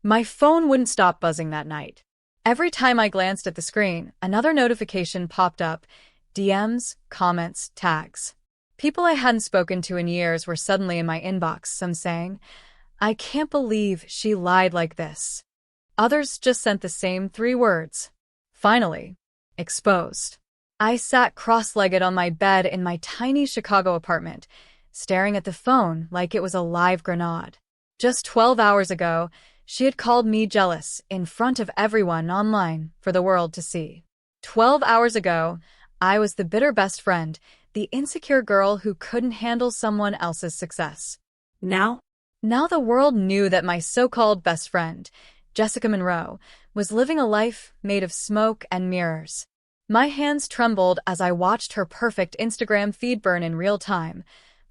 My phone wouldn't stop buzzing that night. Every time I glanced at the screen, another notification popped up. DMs, comments, tags. People I hadn't spoken to in years were suddenly in my inbox, some saying, "I can't believe she lied like this." Others just sent the same 3 words. Finally, exposed. I sat cross-legged on my bed in my tiny Chicago apartment, staring at the phone like it was a live grenade. Just 12 hours ago, she had called me jealous in front of everyone online for the world to see. 12 hours ago, I was the bitter best friend, the insecure girl who couldn't handle someone else's success. Now? Now the world knew that my so-called best friend, Jessica Monroe, was living a life made of smoke and mirrors. My hands trembled as I watched her perfect Instagram feed burn in real time,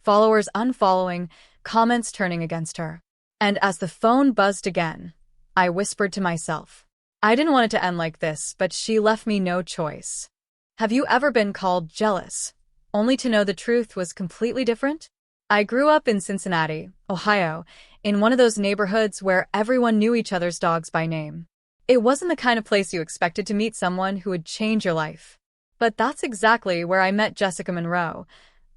followers unfollowing, comments turning against her. And as the phone buzzed again, I whispered to myself, I didn't want it to end like this, but she left me no choice. Have you ever been called jealous, only to know the truth was completely different? I grew up in Cincinnati, Ohio, in one of those neighborhoods where everyone knew each other's dogs by name. It wasn't the kind of place you expected to meet someone who would change your life. But that's exactly where I met Jessica Monroe,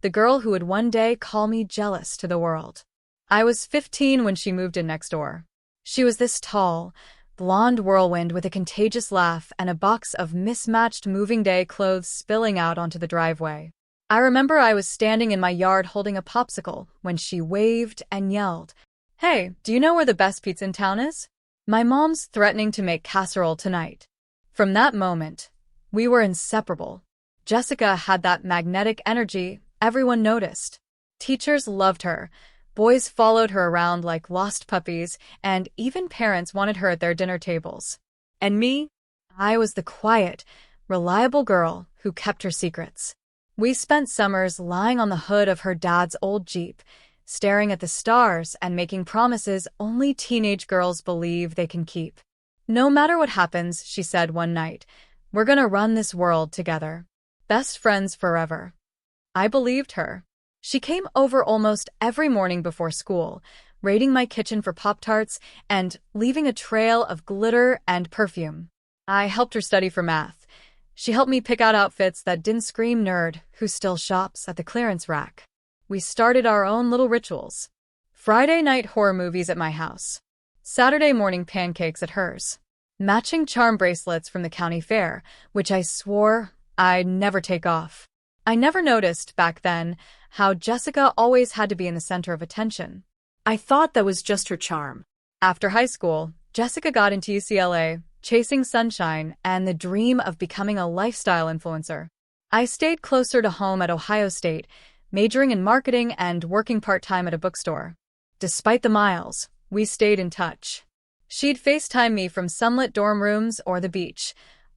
the girl who would one day call me jealous to the world. I was 15 when she moved in next door. She was this tall, blonde whirlwind with a contagious laugh and a box of mismatched moving day clothes spilling out onto the driveway. I remember I was standing in my yard holding a popsicle when she waved and yelled, "Hey, do you know where the best pizza in town is? My mom's threatening to make casserole tonight." From that moment, we were inseparable. Jessica had that magnetic energy everyone noticed. Teachers loved her. Boys followed her around like lost puppies, and even parents wanted her at their dinner tables. And me? I was the quiet, reliable girl who kept her secrets. We spent summers lying on the hood of her dad's old Jeep, staring at the stars and making promises only teenage girls believe they can keep. "No matter what happens," she said one night, "we're gonna run this world together. Best friends forever." I believed her. She came over almost every morning before school, raiding my kitchen for Pop-Tarts and leaving a trail of glitter and perfume. I helped her study for math. She helped me pick out outfits that didn't scream nerd who still shops at the clearance rack. We started our own little rituals. Friday night horror movies at my house. Saturday morning pancakes at hers. Matching charm bracelets from the county fair, which I swore I'd never take off. I never noticed, back then, how Jessica always had to be in the center of attention. I thought that was just her charm. After high school, Jessica got into UCLA, chasing sunshine and the dream of becoming a lifestyle influencer. I stayed closer to home at Ohio State, majoring in marketing and working part-time at a bookstore. Despite the miles, we stayed in touch. She'd FaceTime me from sunlit dorm rooms or the beach,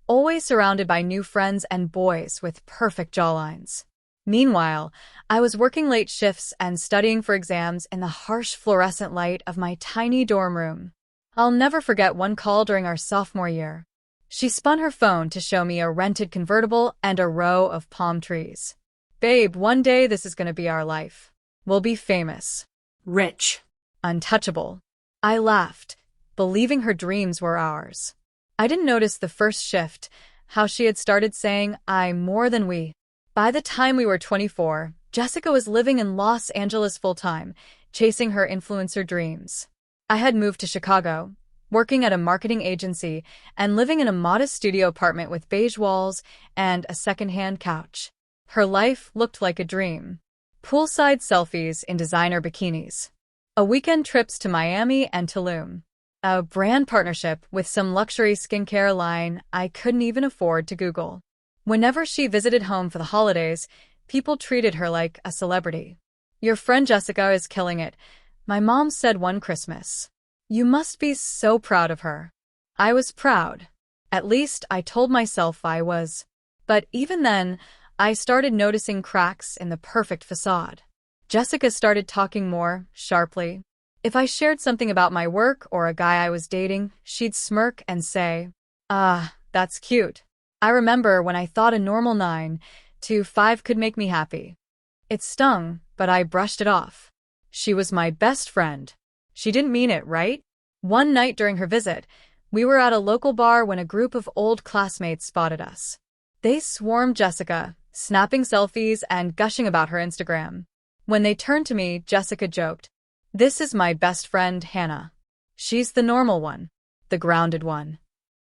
always surrounded by new friends and boys with perfect jawlines. Meanwhile, I was working late shifts and studying for exams in the harsh fluorescent light of my tiny dorm room. I'll never forget one call during our sophomore year. She spun her phone to show me a rented convertible and a row of palm trees. "Babe, one day this is gonna be our life. We'll be famous. Rich. Untouchable." I laughed, believing her dreams were ours. I didn't notice the first shift, how she had started saying "I" more than "we." By the time we were 24, Jessica was living in Los Angeles full-time, chasing her influencer dreams. I had moved to Chicago, working at a marketing agency and living in a modest studio apartment with beige walls and a second-hand couch. Her life looked like a dream. Poolside selfies in designer bikinis. Weekend trips to Miami and Tulum. A brand partnership with some luxury skincare line I couldn't even afford to Google. Whenever she visited home for the holidays, people treated her like a celebrity. "Your friend Jessica is killing it," my mom said one Christmas. "You must be so proud of her." I was proud. At least I told myself I was. But even then, I started noticing cracks in the perfect facade. Jessica started talking more sharply. If I shared something about my work or a guy I was dating, she'd smirk and say, "Ah, that's cute." I remember when I thought a normal 9 to 5 could make me happy. It stung, but I brushed it off. She was my best friend. She didn't mean it, right? One night during her visit, we were at a local bar when a group of old classmates spotted us. They swarmed Jessica, snapping selfies and gushing about her Instagram. When they turned to me, Jessica joked, "This is my best friend, Hannah. She's the normal one, the grounded one."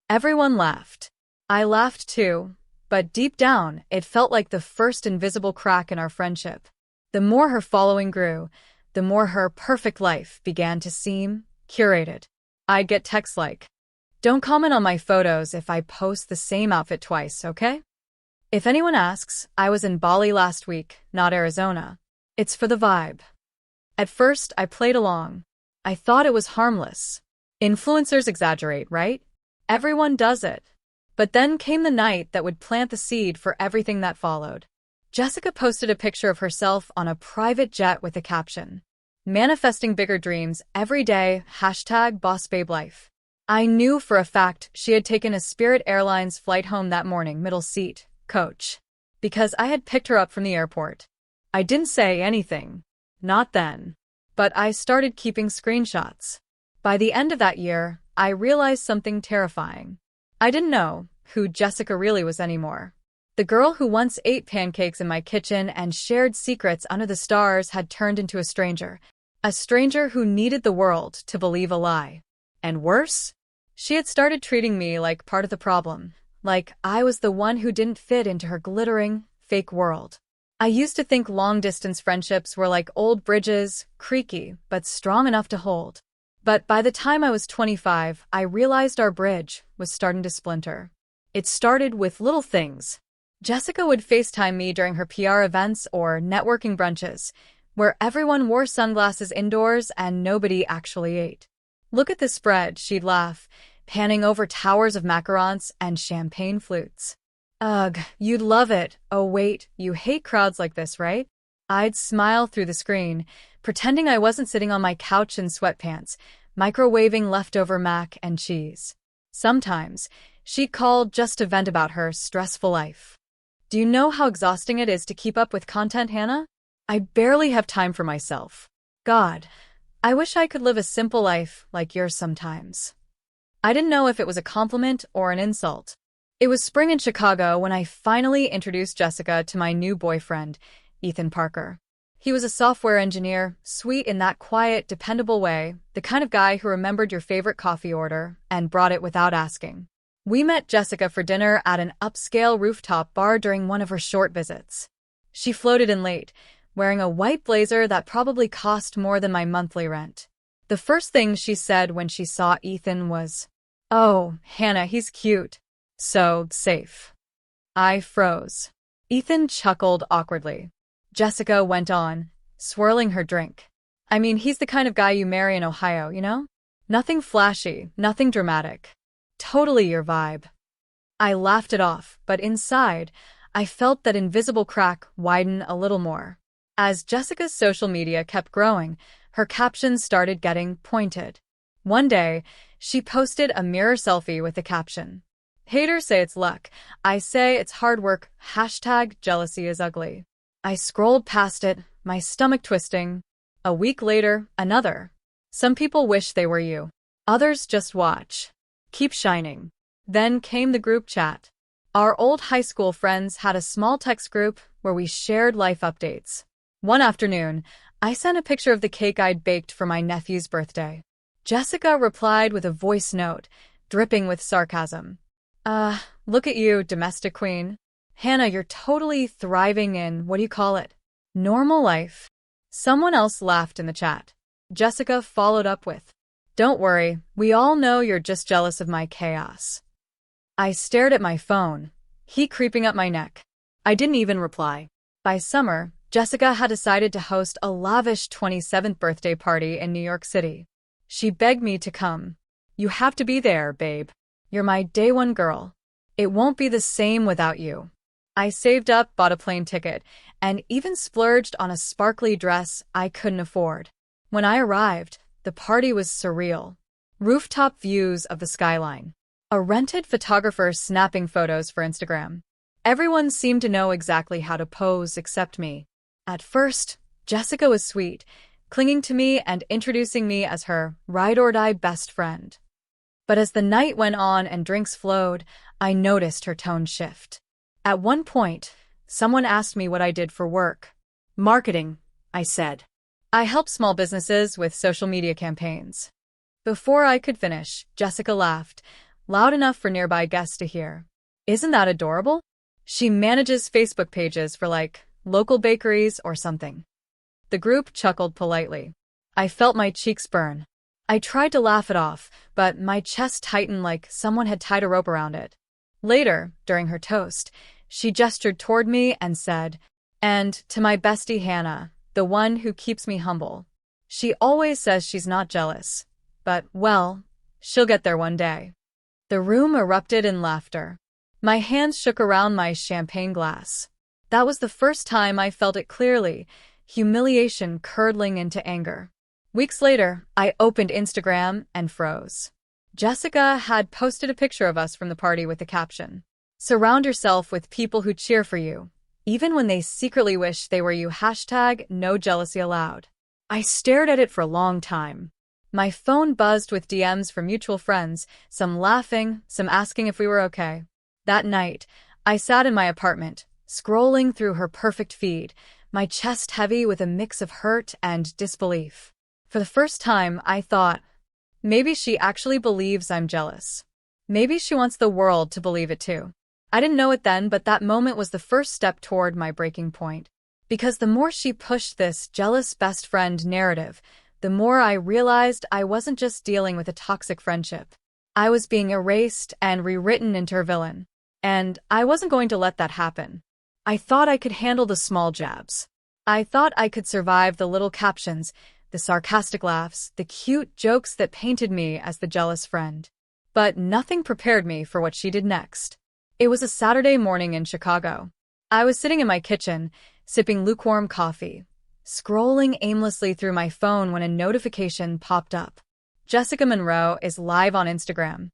Everyone laughed. I laughed too, but deep down, it felt like the first invisible crack in our friendship. The more her following grew, the more her perfect life began to seem curated. I'd get texts like, "Don't comment on my photos if I post the same outfit twice, okay?" If anyone asks, I was in Bali last week, not Arizona. It's for the vibe. At first, I played along. I thought it was harmless. Influencers exaggerate, right? Everyone does it. But then came the night that would plant the seed for everything that followed. Jessica posted a picture of herself on a private jet with a caption, "Manifesting bigger dreams every day, #BossBabeLife." I knew for a fact she had taken a Spirit Airlines flight home that morning, middle seat, coach, because I had picked her up from the airport. I didn't say anything. Not then. But I started keeping screenshots. By the end of that year, I realized something terrifying. I didn't know who Jessica really was anymore. The girl who once ate pancakes in my kitchen and shared secrets under the stars had turned into a stranger who needed the world to believe a lie. And worse, she had started treating me like part of the problem, like I was the one who didn't fit into her glittering, fake world. I used to think long-distance friendships were like old bridges, creaky, but strong enough to hold. But by the time I was 25, I realized our bridge was starting to splinter. It started with little things. Jessica would FaceTime me during her PR events or networking brunches, where everyone wore sunglasses indoors and nobody actually ate. "Look at this spread," she'd laugh, panning over towers of macarons and champagne flutes. "Ugh, you'd love it. Oh wait, you hate crowds like this, right?" I'd smile through the screen, pretending I wasn't sitting on my couch in sweatpants, microwaving leftover mac and cheese. Sometimes, she'd call just to vent about her stressful life. "Do you know how exhausting it is to keep up with content, Hannah? I barely have time for myself. God, I wish I could live a simple life like yours sometimes." I didn't know if it was a compliment or an insult. It was spring in Chicago when I finally introduced Jessica to my new boyfriend, Ethan Parker. He was a software engineer, sweet in that quiet, dependable way, the kind of guy who remembered your favorite coffee order and brought it without asking. We met Jessica for dinner at an upscale rooftop bar during one of her short visits. She floated in late, wearing a white blazer that probably cost more than my monthly rent. The first thing she said when she saw Ethan was, "Oh, Hannah, he's cute. So safe." I froze. Ethan chuckled awkwardly. Jessica went on, swirling her drink. "I mean, he's the kind of guy you marry in Ohio, you know? Nothing flashy, nothing dramatic. Totally your vibe." I laughed it off, but inside, I felt that invisible crack widen a little more. As Jessica's social media kept growing, her captions started getting pointed. One day, she posted a mirror selfie with the caption, "Haters say it's luck. I say it's hard work. #jealousy is ugly." I scrolled past it, my stomach twisting. A week later, another. "Some people wish they were you. Others just watch. Keep shining." Then came the group chat. Our old high school friends had a small text group where we shared life updates. One afternoon, I sent a picture of the cake I'd baked for my nephew's birthday. Jessica replied with a voice note, dripping with sarcasm. Look at you, domestic queen. Hannah, you're totally thriving in, what do you call it? Normal life." Someone else laughed in the chat. Jessica followed up with, "Don't worry, we all know you're just jealous of my chaos." I stared at my phone, heat creeping up my neck. I didn't even reply. By summer, Jessica had decided to host a lavish 27th birthday party in New York City. She begged me to come. "You have to be there, babe. You're my day one girl. It won't be the same without you." I saved up, bought a plane ticket, and even splurged on a sparkly dress I couldn't afford. When I arrived, the party was surreal. Rooftop views of the skyline. A rented photographer snapping photos for Instagram. Everyone seemed to know exactly how to pose except me. At first, Jessica was sweet, clinging to me and introducing me as her ride-or-die best friend. But as the night went on and drinks flowed, I noticed her tone shift. At one point, someone asked me what I did for work. Marketing, I said. I help small businesses with social media campaigns. Before I could finish, Jessica laughed, loud enough for nearby guests to hear. Isn't that adorable? She manages Facebook pages for local bakeries or something. The group chuckled politely. I felt my cheeks burn. I tried to laugh it off, but my chest tightened like someone had tied a rope around it. Later, during her toast, she gestured toward me and said, "And to my bestie Hannah, the one who keeps me humble. She always says she's not jealous. But, well, she'll get there one day." The room erupted in laughter. My hands shook around my champagne glass. That was the first time I felt it clearly, humiliation curdling into anger. Weeks later, I opened Instagram and froze. Jessica had posted a picture of us from the party with the caption, "Surround yourself with people who cheer for you, even when they secretly wish they were you. #no jealousy allowed." I stared at it for a long time. My phone buzzed with DMs from mutual friends, some laughing, some asking if we were okay. That night, I sat in my apartment, scrolling through her perfect feed, my chest heavy with a mix of hurt and disbelief. For the first time, I thought, maybe she actually believes I'm jealous. Maybe she wants the world to believe it too. I didn't know it then, but that moment was the first step toward my breaking point. Because the more she pushed this jealous best friend narrative, the more I realized I wasn't just dealing with a toxic friendship. I was being erased and rewritten into her villain. And I wasn't going to let that happen. I thought I could handle the small jabs. I thought I could survive the little captions, the sarcastic laughs, the cute jokes that painted me as the jealous friend. But nothing prepared me for what she did next. It was a Saturday morning in Chicago. I was sitting in my kitchen, sipping lukewarm coffee, scrolling aimlessly through my phone when a notification popped up. Jessica Monroe is live on Instagram.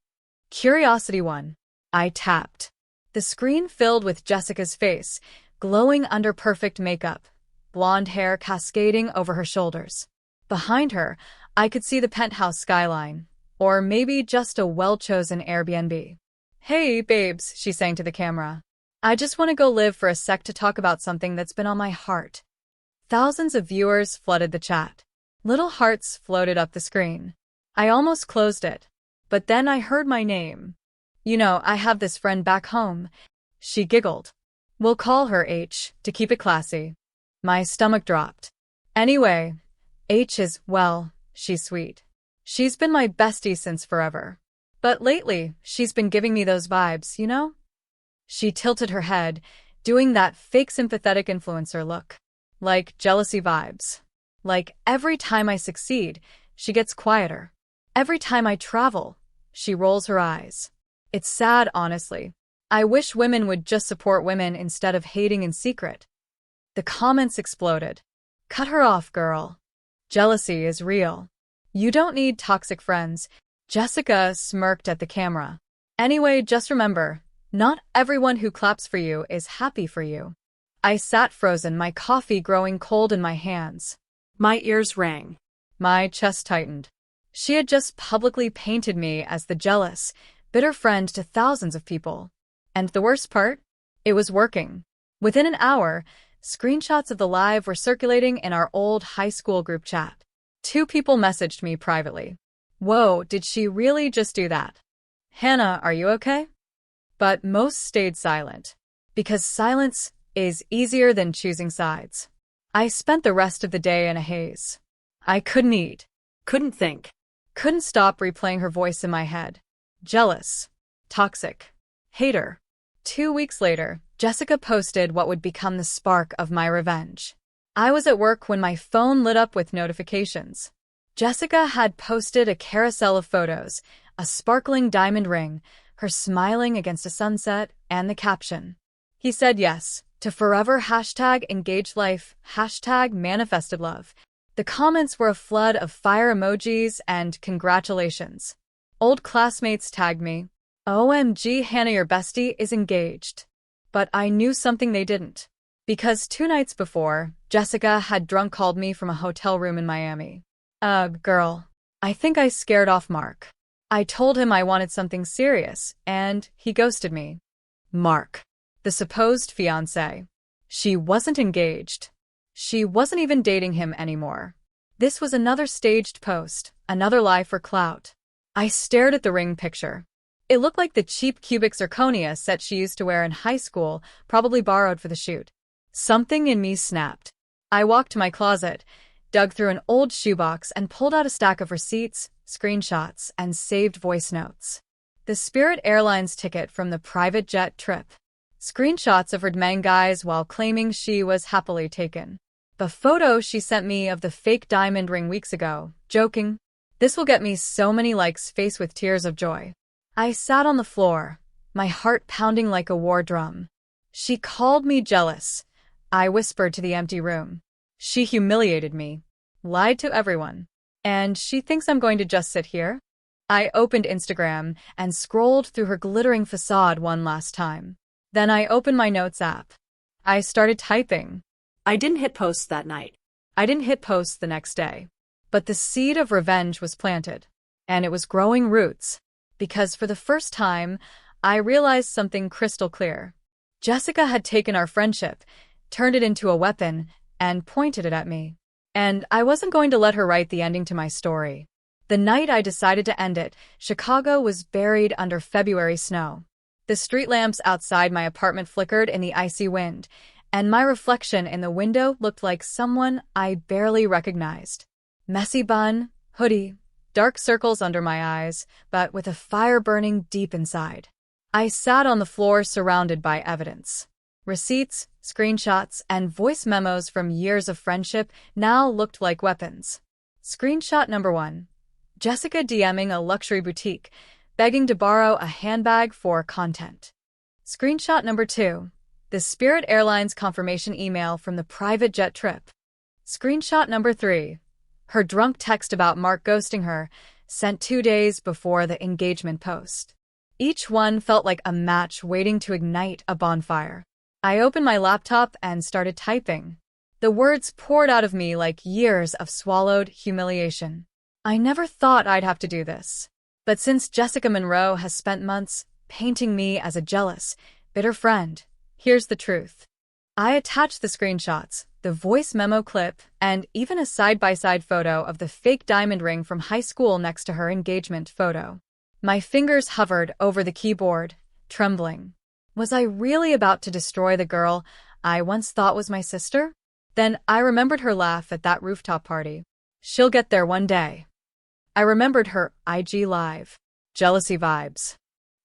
Curiosity 1. I tapped. The screen filled with Jessica's face, glowing under perfect makeup, blonde hair cascading over her shoulders. Behind her, I could see the penthouse skyline, or maybe just a well-chosen Airbnb. "Hey, babes," she sang to the camera. "I just want to go live for a sec to talk about something that's been on my heart." Thousands of viewers flooded the chat. Little hearts floated up the screen. I almost closed it. But then I heard my name. "You know, I have this friend back home." She giggled. "We'll call her H, to keep it classy." My stomach dropped. Anyway, H is, well, she's sweet. She's been my bestie since forever. But lately, she's been giving me those vibes, you know? She tilted her head, doing that fake sympathetic influencer look. Like jealousy vibes. Like every time I succeed, she gets quieter. Every time I travel, she rolls her eyes. It's sad, honestly. I wish women would just support women instead of hating in secret. The comments exploded. "Cut her off, girl. Jealousy is real. You don't need toxic friends." Jessica smirked at the camera. "Anyway, just remember, not everyone who claps for you is happy for you." I sat frozen, my coffee growing cold in my hands. My ears rang. My chest tightened. She had just publicly painted me as the jealous, bitter friend to thousands of people. And the worst part? It was working. Within an hour, screenshots of the live were circulating in our old high school group chat. 2 people messaged me privately. "Whoa, did she really just do that? Hannah, are you okay?" But most stayed silent. Because silence is easier than choosing sides. I spent the rest of the day in a haze. I couldn't eat. Couldn't think. Couldn't stop replaying her voice in my head. Jealous. Toxic. Hater. 2 weeks later, Jessica posted what would become the spark of my revenge. I was at work when my phone lit up with notifications. Jessica had posted a carousel of photos, a sparkling diamond ring, her smiling against a sunset, and the caption. "He said yes to forever #engaged life #manifested love." The comments were a flood of fire emojis and congratulations. Old classmates tagged me. "OMG, Hannah, your bestie is engaged." But I knew something they didn't. Because 2 nights before, Jessica had drunk called me from a hotel room in Miami. Girl. I think I scared off Mark. I told him I wanted something serious, and he ghosted me. Mark. The supposed fiancé. She wasn't engaged. She wasn't even dating him anymore. This was another staged post, another lie for clout. I stared at the ring picture. It looked like the cheap cubic zirconia set she used to wear in high school, probably borrowed for the shoot. Something in me snapped. I walked to my closet, dug through an old shoebox, and pulled out a stack of receipts, screenshots, and saved voice notes. The Spirit Airlines ticket from the private jet trip. Screenshots of her dang guys while claiming she was happily taken. The photo she sent me of the fake diamond ring weeks ago, joking, "This will get me so many likes," face with tears of joy. I sat on the floor, my heart pounding like a war drum. She called me jealous. I whispered to the empty room. She humiliated me, lied to everyone. And she thinks I'm going to just sit here? I opened Instagram and scrolled through her glittering facade one last time. Then I opened my notes app. I started typing. I didn't hit post that night. I didn't hit post the next day. But the seed of revenge was planted. And it was growing roots. Because for the first time, I realized something crystal clear. Jessica had taken our friendship, turned it into a weapon, and pointed it at me. And I wasn't going to let her write the ending to my story. The night I decided to end it, Chicago was buried under February snow. The street lamps outside my apartment flickered in the icy wind, and my reflection in the window looked like someone I barely recognized. Messy bun, hoodie, dark circles under my eyes, but with a fire burning deep inside. I sat on the floor surrounded by evidence. Receipts, screenshots, and voice memos from years of friendship now looked like weapons. Screenshot number 1. Jessica DMing a luxury boutique, begging to borrow a handbag for content. Screenshot number 2. The Spirit Airlines confirmation email from the private jet trip. Screenshot number 3. Her drunk text about Mark ghosting her, sent 2 days before the engagement post. Each one felt like a match waiting to ignite a bonfire. I opened my laptop and started typing. The words poured out of me like years of swallowed humiliation. I never thought I'd have to do this. But since Jessica Monroe has spent months painting me as a jealous, bitter friend, here's the truth. I attached the screenshots, the voice memo clip, and even a side-by-side photo of the fake diamond ring from high school next to her engagement photo. My fingers hovered over the keyboard, trembling. Was I really about to destroy the girl I once thought was my sister? Then I remembered her laugh at that rooftop party. She'll get there one day. I remembered her IG Live. Jealousy vibes.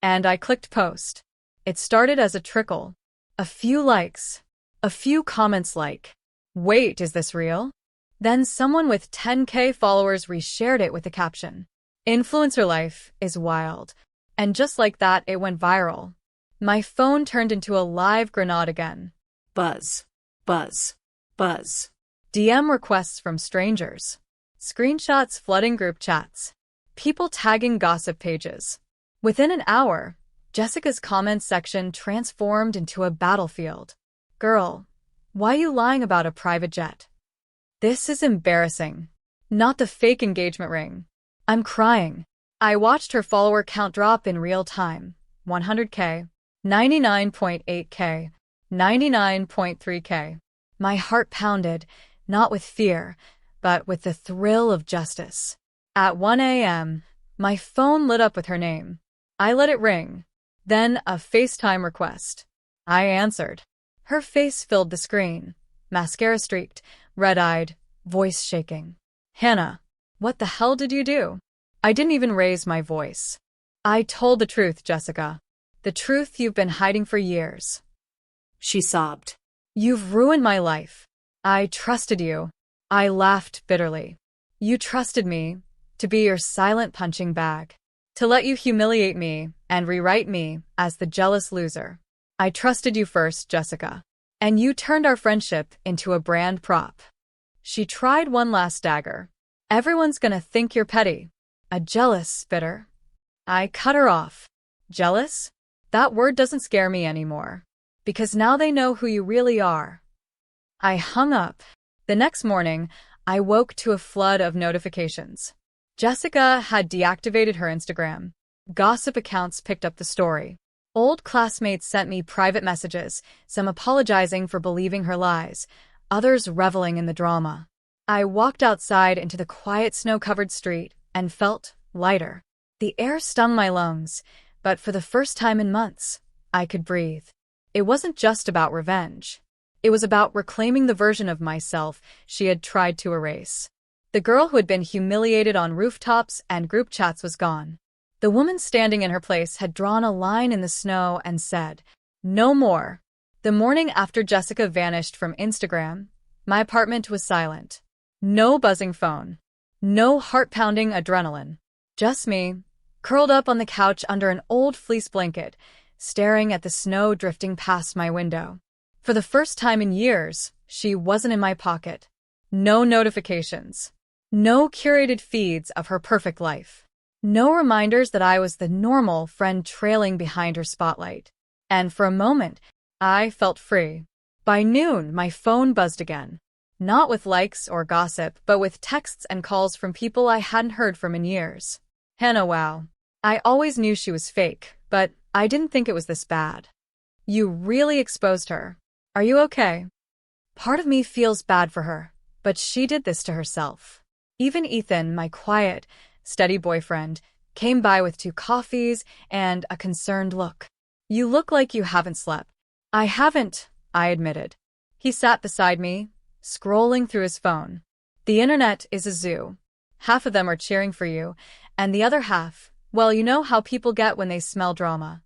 And I clicked post. It started as a trickle. A few likes. A few comments like, "Wait, is this real?" Then someone with 10K followers reshared it with the caption, "Influencer life is wild." And just like that, it went viral. My phone turned into a live grenade again. Buzz. Buzz. Buzz. DM requests from strangers. Screenshots flooding group chats. People tagging gossip pages. Within an hour, Jessica's comments section transformed into a battlefield. "Girl, why you lying about a private jet? This is embarrassing. Not the fake engagement ring." I'm crying. I watched her follower count drop in real time. 100K, 99.8K, 99.3K. My heart pounded, not with fear, but with the thrill of justice. At 1 a.m., my phone lit up with her name. I let it ring. Then a FaceTime request. I answered. Her face filled the screen. Mascara streaked, red-eyed, voice shaking. "Hannah, what the hell did you do?" I didn't even raise my voice. "I told the truth, Jessica. The truth you've been hiding for years." She sobbed. "You've ruined my life. I trusted you." I laughed bitterly. "You trusted me to be your silent punching bag, to let you humiliate me and rewrite me as the jealous loser. I trusted you first, Jessica. And you turned our friendship into a brand prop." She tried one last dagger. "Everyone's gonna think you're petty. A jealous bitter." I cut her off. "Jealous? That word doesn't scare me anymore. Because now they know who you really are. I hung up. The next morning, I woke to a flood of notifications. Jessica had deactivated her Instagram. Gossip accounts picked up the story. Old classmates sent me private messages, some apologizing for believing her lies, others reveling in the drama. I walked outside into the quiet snow-covered street and felt lighter. The air stung my lungs, but for the first time in months, I could breathe. It wasn't just about revenge. It was about reclaiming the version of myself she had tried to erase. The girl who had been humiliated on rooftops and group chats was gone. The woman standing in her place had drawn a line in the snow and said, "No more." The morning after Jessica vanished from Instagram, my apartment was silent. No buzzing phone. No heart-pounding adrenaline. Just me, curled up on the couch under an old fleece blanket, staring at the snow drifting past my window. For the first time in years, she wasn't in my pocket. No notifications. No curated feeds of her perfect life. No reminders that I was the normal friend trailing behind her spotlight. And for a moment, I felt free. By noon, my phone buzzed again. Not with likes or gossip, but with texts and calls from people I hadn't heard from in years. Hannah, wow. I always knew she was fake, but I didn't think it was this bad. You really exposed her. Are you okay? Part of me feels bad for her, but she did this to herself. Even Ethan, my quiet, steady boyfriend, came by with 2 coffees and a concerned look. You look like you haven't slept. I haven't, I admitted. He sat beside me, scrolling through his phone. The internet is a zoo. Half of them are cheering for you, and the other half, well, you know how people get when they smell drama.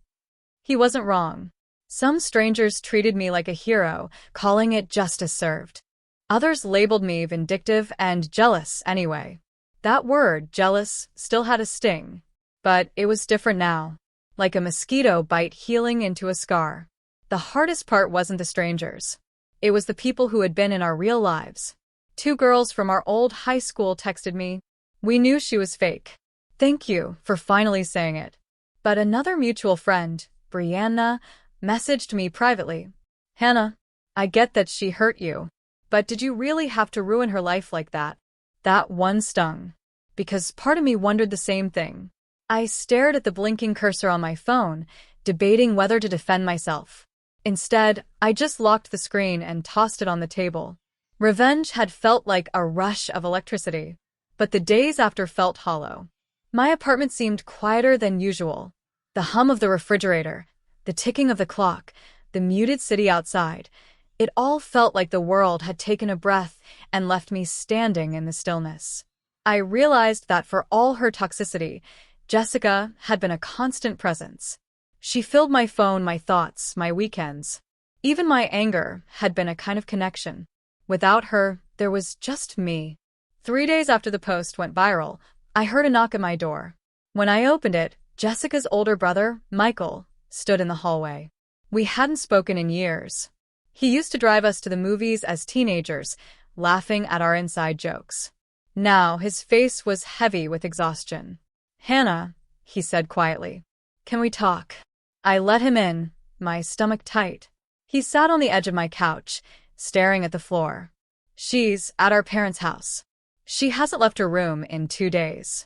He wasn't wrong. Some strangers treated me like a hero, calling it justice served. Others labeled me vindictive and jealous anyway. That word, jealous, still had a sting. But it was different now. Like a mosquito bite healing into a scar. The hardest part wasn't the strangers. It was the people who had been in our real lives. 2 girls from our old high school texted me. We knew she was fake. Thank you for finally saying it. But another mutual friend, Brianna, messaged me privately. Hannah, I get that she hurt you. But did you really have to ruin her life like that? That one stung. Because part of me wondered the same thing. I stared at the blinking cursor on my phone, debating whether to defend myself. Instead, I just locked the screen and tossed it on the table. Revenge had felt like a rush of electricity. But the days after felt hollow. My apartment seemed quieter than usual. The hum of the refrigerator, the ticking of the clock, the muted city outside. It all felt like the world had taken a breath and left me standing in the stillness. I realized that for all her toxicity, Jessica had been a constant presence. She filled my phone, my thoughts, my weekends. Even my anger had been a kind of connection. Without her, there was just me. 3 days after the post went viral, I heard a knock at my door. When I opened it, Jessica's older brother, Michael, stood in the hallway. We hadn't spoken in years. He used to drive us to the movies as teenagers, laughing at our inside jokes. Now his face was heavy with exhaustion. Hannah, he said quietly, can we talk? I let him in, my stomach tight. He sat on the edge of my couch, staring at the floor. She's at our parents' house. She hasn't left her room in 2 days.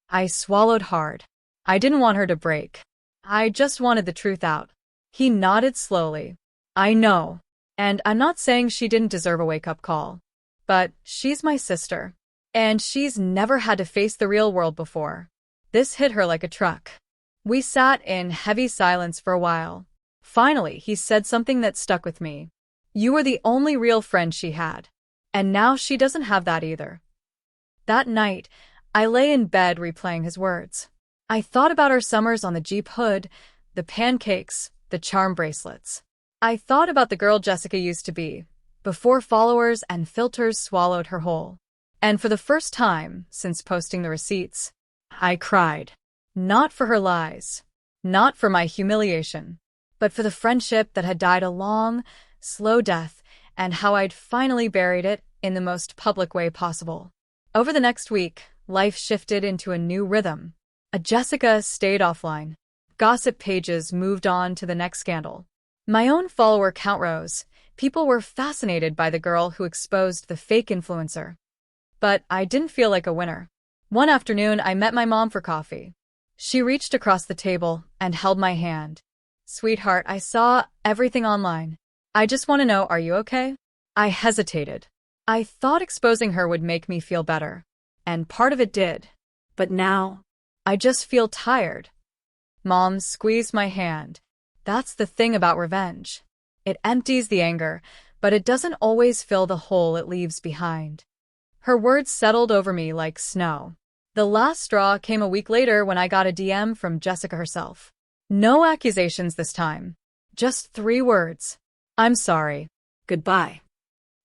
I swallowed hard. I didn't want her to break. I just wanted the truth out. He nodded slowly. I know. And I'm not saying she didn't deserve a wake-up call. But she's my sister. And she's never had to face the real world before. This hit her like a truck. We sat in heavy silence for a while. Finally, he said something that stuck with me. You were the only real friend she had. And now she doesn't have that either. That night, I lay in bed replaying his words. I thought about our summers on the Jeep hood, the pancakes, the charm bracelets. I thought about the girl Jessica used to be, before followers and filters swallowed her whole. And for the first time since posting the receipts, I cried. Not for her lies, not for my humiliation, but for the friendship that had died a long, slow death and how I'd finally buried it in the most public way possible. Over the next week, life shifted into a new rhythm. A Jessica stayed offline. Gossip pages moved on to the next scandal. My own follower count rose, People were fascinated by the girl who exposed the fake influencer. But I didn't feel like a winner. One afternoon, I met my mom for coffee. She reached across the table and held my hand. "Sweetheart, I saw everything online. I just want to know, are you okay?" I hesitated. I thought exposing her would make me feel better. And part of it did. But now, I just feel tired. Mom squeezed my hand. That's the thing about revenge. It empties the anger, but it doesn't always fill the hole it leaves behind. Her words settled over me like snow. The last straw came a week later when I got a DM from Jessica herself. No accusations this time. Just 3 words. "I'm sorry. goodbye."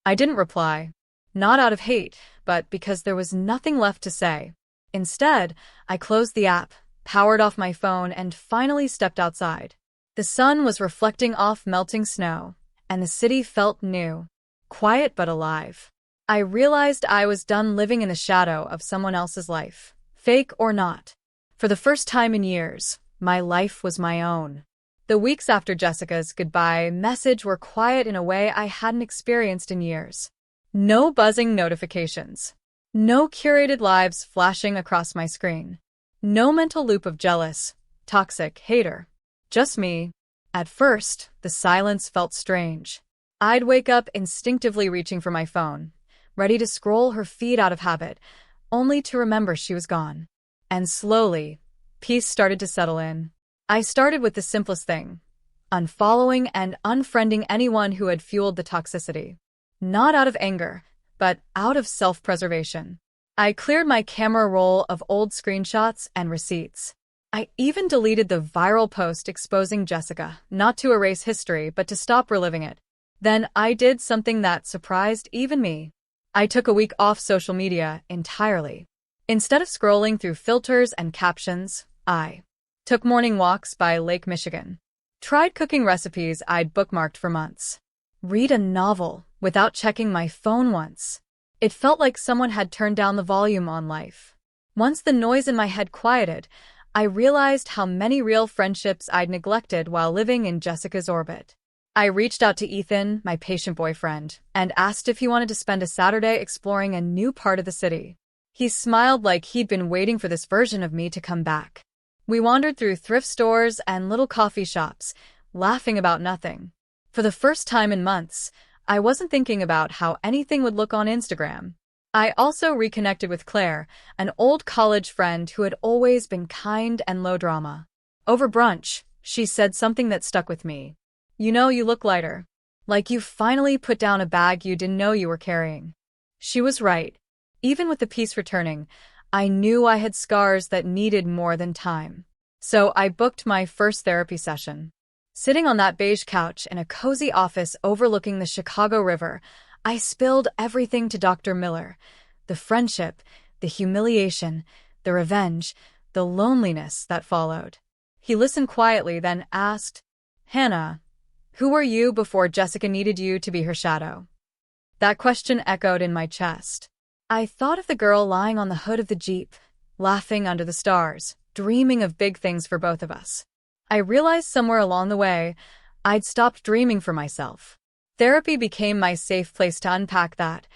I didn't reply. Not out of hate, but because there was nothing left to say. Instead, I closed the app, powered off my phone, and finally stepped outside. The sun was reflecting off melting snow, and the city felt new, quiet but alive. I realized I was done living in the shadow of someone else's life, fake or not. For the first time in years, my life was my own. The weeks after Jessica's goodbye message were quiet in a way I hadn't experienced in years. No buzzing notifications. No curated lives flashing across my screen. No mental loop of jealous, toxic hater. Just me. At first, the silence felt strange. I'd wake up instinctively reaching for my phone, ready to scroll her feed out of habit, only to remember she was gone. And slowly, peace started to settle in. I started with the simplest thing: unfollowing and unfriending anyone who had fueled the toxicity. Not out of anger, but out of self-preservation. I cleared my camera roll of old screenshots and receipts. I even deleted the viral post exposing Jessica, not to erase history, but to stop reliving it. Then I did something that surprised even me. I took a week off social media entirely. Instead of scrolling through filters and captions, I took morning walks by Lake Michigan. Tried cooking recipes I'd bookmarked for months. Read a novel without checking my phone once. It felt like someone had turned down the volume on life. Once the noise in my head quieted, I realized how many real friendships I'd neglected while living in Jessica's orbit. I reached out to Ethan, my patient boyfriend, and asked if he wanted to spend a Saturday exploring a new part of the city. He smiled like he'd been waiting for this version of me to come back. We wandered through thrift stores and little coffee shops, laughing about nothing. For the first time in months, I wasn't thinking about how anything would look on Instagram. I also reconnected with Claire, an old college friend who had always been kind and low drama. Over brunch, she said something that stuck with me. "You know, you look lighter. Like you finally put down a bag you didn't know you were carrying." She was right. Even with the peace returning, I knew I had scars that needed more than time. So I booked my first therapy session. Sitting on that beige couch in a cozy office overlooking the Chicago River, I spilled everything to Dr. Miller. The friendship, the humiliation, the revenge, the loneliness that followed. He listened quietly, then asked, "Hannah, who were you before Jessica needed you to be her shadow?" That question echoed in my chest. I thought of the girl lying on the hood of the Jeep, laughing under the stars, dreaming of big things for both of us. I realized somewhere along the way, I'd stopped dreaming for myself. Therapy became my safe place to unpack that,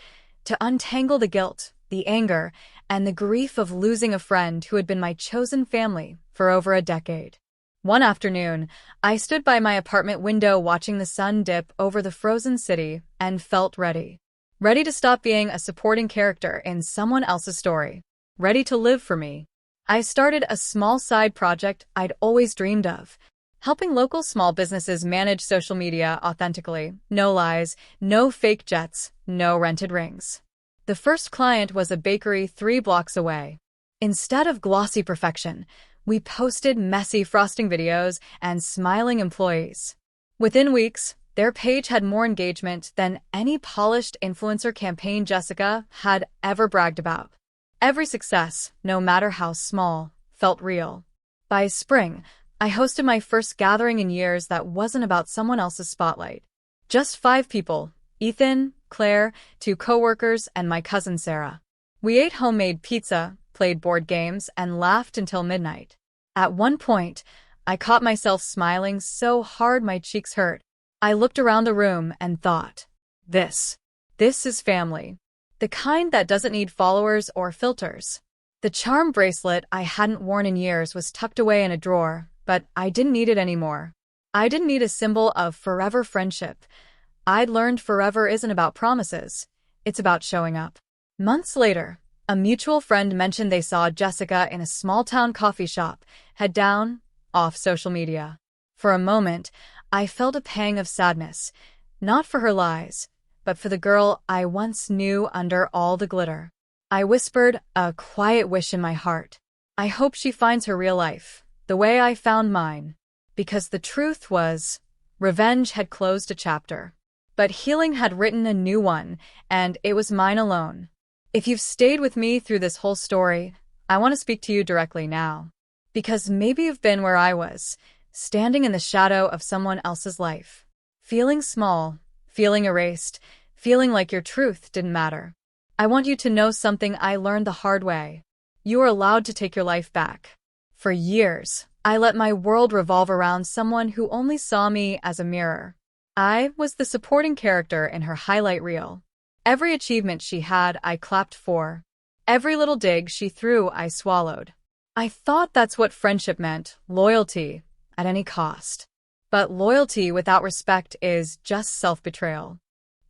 to untangle the guilt, the anger, and the grief of losing a friend who had been my chosen family for over a decade. One afternoon, I stood by my apartment window watching the sun dip over the frozen city and felt ready. Ready to stop being a supporting character in someone else's story. Ready to live for me. I started a small side project I'd always dreamed of, helping local small businesses manage social media authentically. No lies, no fake jets, no rented rings. The first client was a bakery 3 blocks away. Instead of glossy perfection, we posted messy frosting videos and smiling employees. Within weeks, their page had more engagement than any polished influencer campaign Jessica had ever bragged about. Every success, no matter how small, felt real. By spring, I hosted my first gathering in years that wasn't about someone else's spotlight. Just 5 people: Ethan, Claire, 2 coworkers, and my cousin Sarah. We ate homemade pizza, played board games, and laughed until midnight. At one point, I caught myself smiling so hard my cheeks hurt. I looked around the room and thought, this is family. The kind that doesn't need followers or filters. The charm bracelet I hadn't worn in years was tucked away in a drawer, but I didn't need it anymore. I didn't need a symbol of forever friendship. I'd learned forever isn't about promises. It's about showing up. Months later, a mutual friend mentioned they saw Jessica in a small-town coffee shop, head down, off social media. For a moment, I felt a pang of sadness, not for her lies, but for the girl I once knew under all the glitter. I whispered a quiet wish in my heart. I hope she finds her real life, the way I found mine. Because the truth was, revenge had closed a chapter. But healing had written a new one, and it was mine alone. If you've stayed with me through this whole story, I want to speak to you directly now. Because maybe you've been where I was, standing in the shadow of someone else's life. Feeling small, feeling erased, feeling like your truth didn't matter. I want you to know something I learned the hard way. You are allowed to take your life back. For years, I let my world revolve around someone who only saw me as a mirror. I was the supporting character in her highlight reel. Every achievement she had, I clapped for. Every little dig she threw, I swallowed. I thought that's what friendship meant, loyalty, at any cost. But loyalty without respect is just self-betrayal.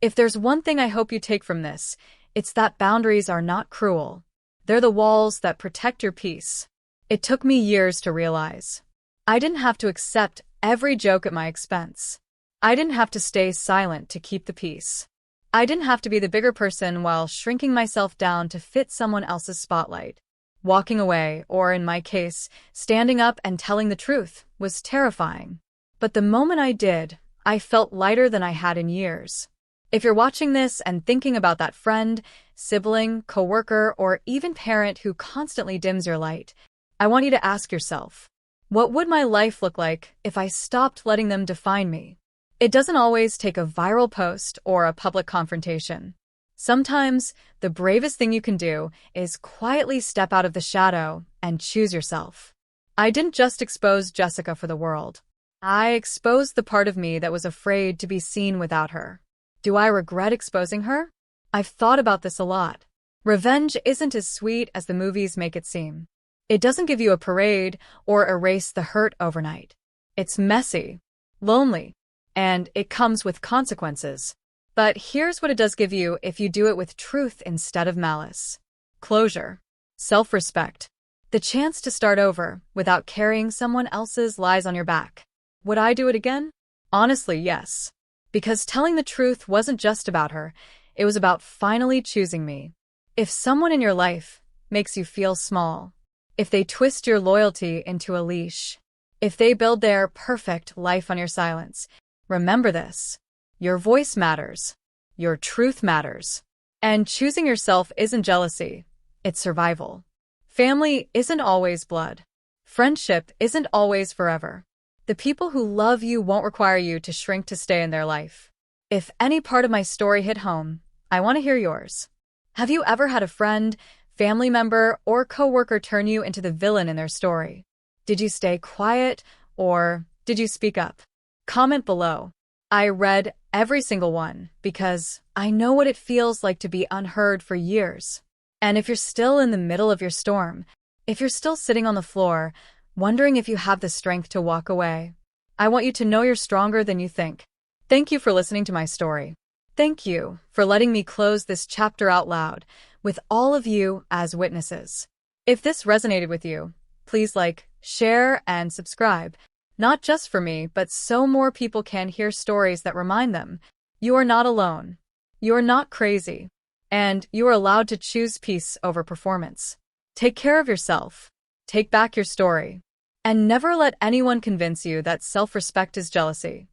If there's one thing I hope you take from this, it's that boundaries are not cruel. They're the walls that protect your peace. It took me years to realize. I didn't have to accept every joke at my expense. I didn't have to stay silent to keep the peace. I didn't have to be the bigger person while shrinking myself down to fit someone else's spotlight. Walking away, or in my case, standing up and telling the truth, was terrifying. But the moment I did, I felt lighter than I had in years. If you're watching this and thinking about that friend, sibling, coworker, or even parent who constantly dims your light, I want you to ask yourself, what would my life look like if I stopped letting them define me? It doesn't always take a viral post or a public confrontation. Sometimes, the bravest thing you can do is quietly step out of the shadow and choose yourself. I didn't just expose Jessica for the world. I exposed the part of me that was afraid to be seen without her. Do I regret exposing her? I've thought about this a lot. Revenge isn't as sweet as the movies make it seem. It doesn't give you a parade or erase the hurt overnight. It's messy, lonely, and it comes with consequences. But here's what it does give you if you do it with truth instead of malice. Closure. Self-respect. The chance to start over without carrying someone else's lies on your back. Would I do it again? Honestly, yes. Because telling the truth wasn't just about her, it was about finally choosing me. If someone in your life makes you feel small, if they twist your loyalty into a leash, if they build their perfect life on your silence, remember this. Your voice matters. Your truth matters. And choosing yourself isn't jealousy, it's survival. Family isn't always blood. Friendship isn't always forever. The people who love you won't require you to shrink to stay in their life. If any part of my story hit home, I want to hear yours. Have you ever had a friend, family member, or coworker turn you into the villain in their story? Did you stay quiet, or did you speak up? Comment below. I read every single one because I know what it feels like to be unheard for years. And if you're still in the middle of your storm, if you're still sitting on the floor, wondering if you have the strength to walk away, I want you to know you're stronger than you think. Thank you for listening to my story. Thank you for letting me close this chapter out loud, with all of you as witnesses. If this resonated with you, please like, share, and subscribe. Not just for me, but so more people can hear stories that remind them, you are not alone. You are not crazy. And you are allowed to choose peace over performance. Take care of yourself. Take back your story. And never let anyone convince you that self-respect is jealousy.